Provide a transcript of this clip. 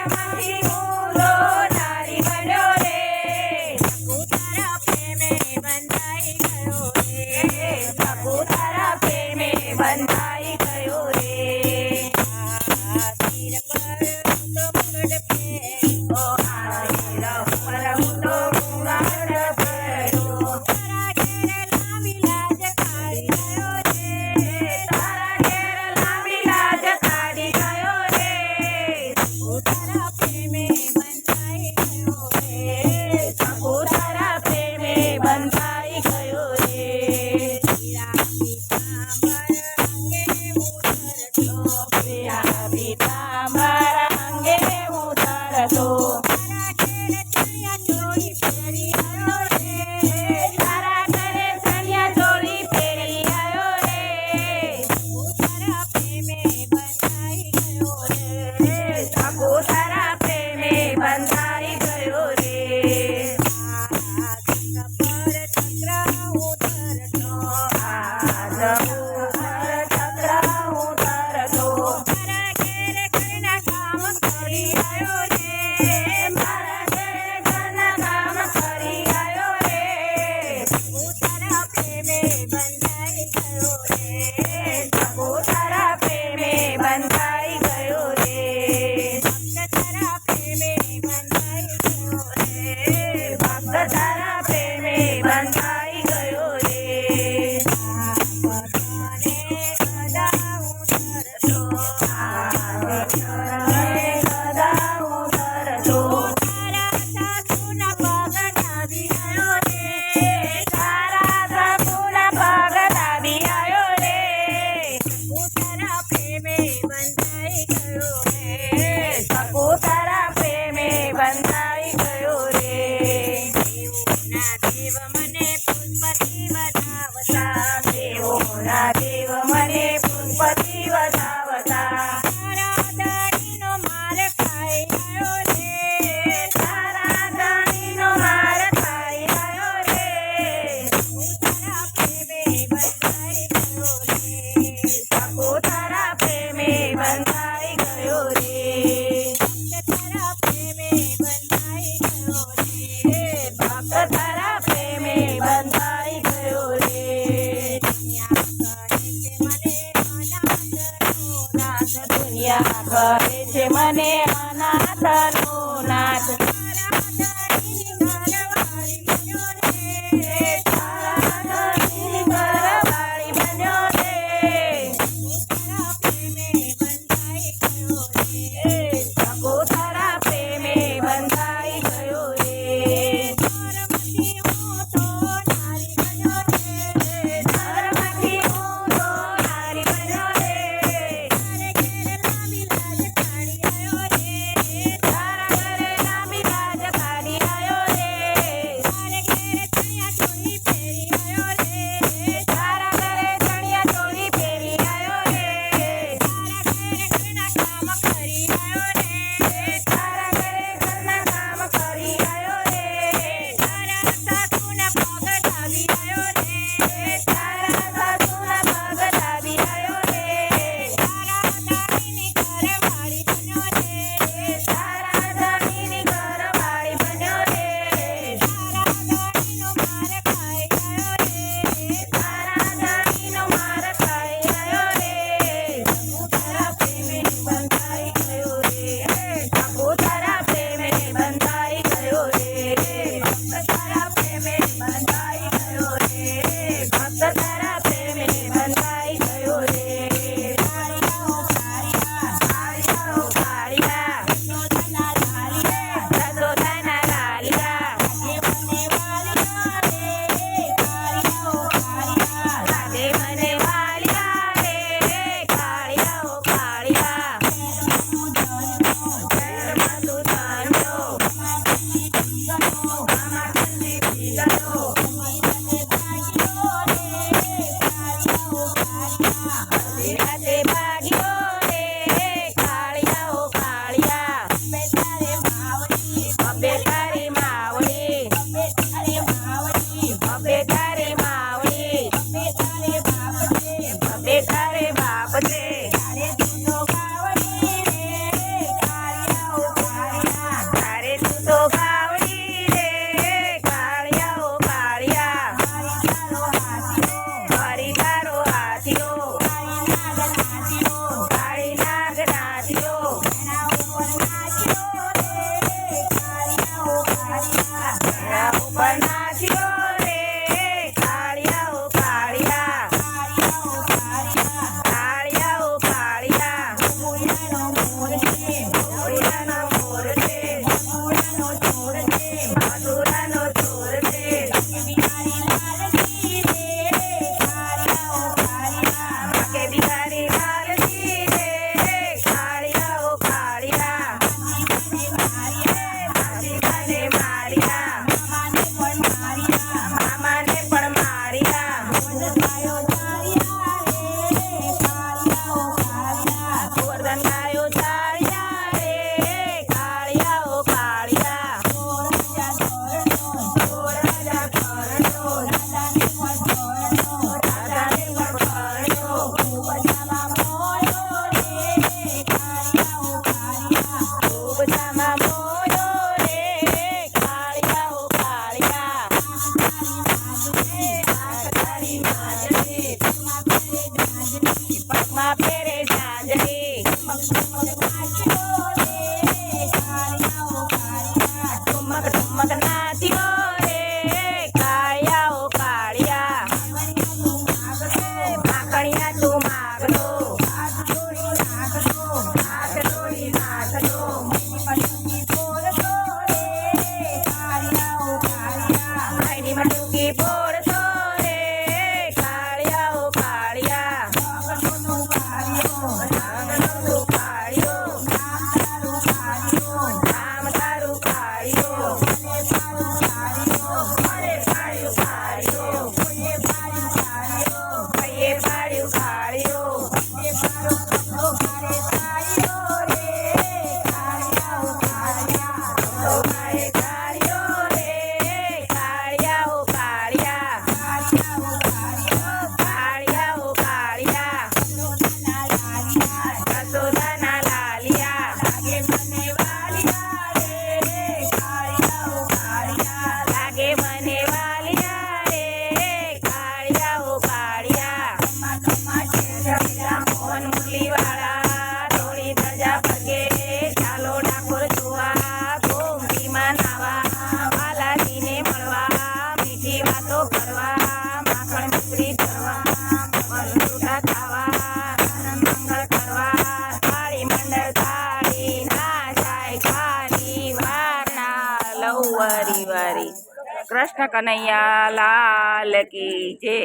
ઘરમાંથી ઊંધો નારી બન્યો રે તારા પ્રેમે બંધાઈ ગયો રે બાપુ તારા પ્રેમે બંધાઈ ગયો રે સિર પર તો મુગટ પહેર્યો સિર પર તો મુગટ પહેર્યો તારા ઘેર લાંબી લાજ કાઢી ગયો રે તારા ઘેર લાંબી લાજ કાઢી ગયો રે તારા પ્રેમે બંધાઈ ગયો રે બાપુ તારા પ્રેમે બંધાઈ ગયો રે પીળા પીતાંબર અંગે ઉતરતો તારા ઘેર ચણિયા ચોળી પહેરી આવ્યો રે તારા ઘરે ચણિયા ચોળી પહેરી આવ્યો રે તારા પ્રેમે બંધાઈ ગયો રે બાપુ તારા પ્રેમે બંધાઈ ગયો રે પર ચક્ર ઉતરતો આજ ઉપર ચક્ર ઉતરતો મારા ઘેર ઘરના કામ કરી આવ્યો રે મારા ઘેર ઘરના કામ કરી આવ્યો રે તારા પ્રેમે બંધાઈ ગયો રે બાપુ તારા પ્રેમે બંધાઈ ગયો રે ભક્ત તારા પ્રેમે બંધાઈ ગયો રે ભક્ત તારા પ્રેમે બંધાઈ ગયો રે પગને ગદા ઉતરતો ગદા ઉતરતો તારા સાસુના પગ ડાબી આવ્યો રે તારા સાસુના પગ ડાબી આવ્યો રે તારા પ્રેમે બંધાઈ ગયો રે બાપુ તારા પ્રેમે બંધાઈ ગયો રે દેવોના દેવ મને પુષ્પતિ વધાવતા દેવોના દેવ મને પુષ્પતિ વધાવતા તારા ધણીનો માર ખાઈ આવ્યો રે તારા ધણીનો માર ખાઈ આવ્યો રે તારા પ્રેમે બંધાઈ ગયો રે બાપુ તારા પ્રેમે બંધાઈ ગયો રે તારા પ્રેમે બંધાઈ ગયો રે ભક્ત તારા પ્રેમે બંધાઈ ગયો રે દુનિયા કહે છે મને અનાથનો નાથ તારા ધણીની ઘરવાળી બન્યો રે તારા ધણીની ઘરવાળી બન્યો રે તારા પ્રેમે બંધાઈ ગયો રે બાપુ તારા પ્રેમે બંધાઈ ગયો રે ધર્મથી હું તો નારી બન્યો રે ધર્મથી હું તો નારી બન્યો રે તારે ઘેર લાંબી લાજ કાઢી આવ્યો રે તારા ઘરે લાંબી મને વાલિયા રે કાળિયા ઓ કાળિયા લાગે મને વાલિયા રે કાળિયા ઓ કાળિયા કમા કમા છે જમીલા મોહન મુરલીવાળા થોડી ધજા પગે ચાલો ડાકોર જોવા ગોમતીમાં નાવા બાલાજીને મળવા મીઠી વાતો કરવા માખણ મિશ્રી કરવા મરચુટા ખાવા મંગળ કરવા થાળી મંડળ થાળી ના જાય ખાલી વારના લવ વરી વરી કૃષ્ણ કનૈયા લાલ કી જય